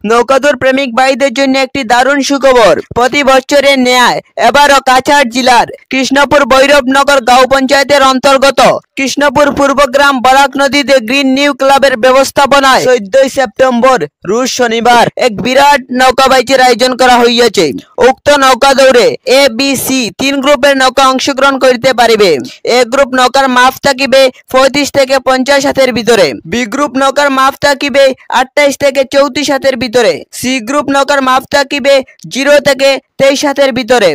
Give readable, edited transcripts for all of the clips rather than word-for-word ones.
নৌকাদৌড় প্রেমিক ভাইদের জন্য একটি দারুণ সুখবর। প্রতি বছরের ন্যায় এবারও কাছাড় জেলার কৃষ্ণপুর ভৈরবনগর গাঁও পঞ্চায়েতের অন্তর্গত কৃষ্ণপুর পূর্বগ্রাম বরাক নদীতে গ্রিন নিউ ক্লাবের ব্যবস্থাপনায় 14 সেপ্টেম্বর রোজ শনিবার এক বিরাট নৌকা বাইচের আয়োজন করা হইয়াছে। উক্ত নৌকা দৌড়ে এ বি সি 3 গ্রুপের নৌকা অংশগ্রহণ করতে পারিবে। এ গ্রুপ নৌকার মাপ থাকিবে 35 থেকে 50 হাতের ভিতরে। বি গ্রুপ নৌকার মাপ থাকিবে 28 থেকে 34 হাতের ভিতরে। সি গ্রুপ নৌকার মাপ থাকিবে 0 থেকে 23 হাতের ভিতরে।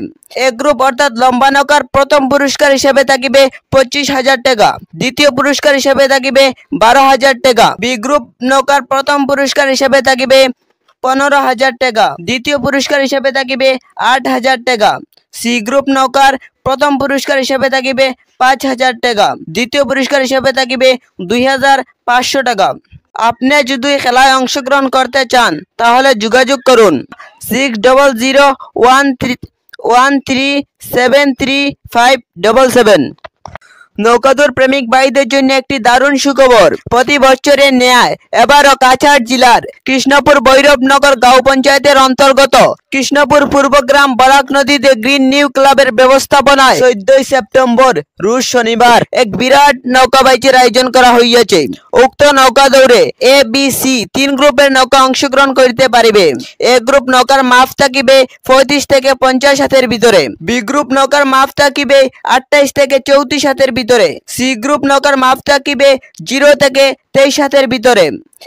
এ গ্রুপ অর্থাৎ লম্বা নৌকার প্রথম পুরস্কার হিসেবে থাকিবে 25,000 টাকা, দ্বিতীয় পুরস্কার হিসেবে থাকিবে 12,000 টাকা। বি গ্রুপ নৌকার প্রথম পুরস্কার হিসেবে থাকিবে 15,000 টাকা, দ্বিতীয় পুরস্কার হিসেবে থাকিবে 8,000 টাকা। সি গ্রুপ নৌকার প্রথম পুরস্কার হিসেবে থাকিবে 5,000 টাকা, দ্বিতীয় পুরস্কার হিসেবে থাকিবে 2,500 টাকা। আপনি যদি খেলায় অংশগ্রহণ করতে চান তাহলে যোগাযোগ করুন 6000137357। নৌকাদৌড় প্রেমিক ভাইদের জন্য একটি দারুণ সুখবর। প্রতি বছরের ন্যায় এবারও কাছাড় জেলার কৃষ্ণপুর ভৈরবনগর গাঁও পঞ্চায়েতের অন্তর্গত কৃষ্ণপুর পূর্বগ্রাম বরাক নদীতে গ্রিন নিউ ক্লাবের ব্যবস্থাপনায় 14 সেপ্টেম্বর রোজ শনিবার এক বিরাট নৌকা বাইচের আয়োজন করা হইয়াছে। উক্ত নৌকা দৌড়ে এ বি সি 3 গ্রুপের নৌকা অংশগ্রহণ করতে পারিবে। এ গ্রুপ নৌকার মাপ থাকিবে 35 থেকে 50 হাতের ভিতরে। বি গ্রুপ নৌকার মাপ থাকিবে 28 থেকে 34 হাতের ভিতরে। সি গ্রুপ নৌকার মাপ থাকিবে 0 থেকে 23 হাতের ভিতরে।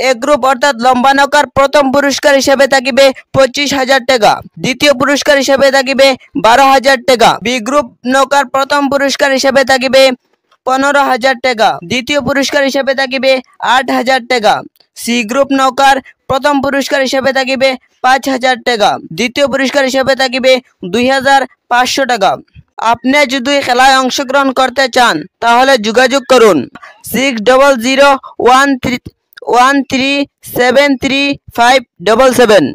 এ গ্রুপ অর্থাৎ লম্বা নৌকার প্রথম পুরস্কার হিসেবে থাকিবে 25,000 টাকা, দ্বিতীয় পুরস্কার হিসেবে থাকিবে 12,000 টাকা। বি গ্রুপ নৌকার প্রথম পুরস্কার হিসেবে থাকিবে 15,000 টাকা, দ্বিতীয় পুরস্কার হিসেবে থাকিবে 8,000 টাকা। সি গ্রুপ নৌকার প্রথম পুরস্কার হিসেবে থাকিবে 5,000 টাকা, দ্বিতীয় পুরস্কার হিসেবে থাকিবে 2,500 টাকা। আপনি যদি খেলায় অংশগ্রহণ করতে চান তাহলে যোগাযোগ করুন 6000137357।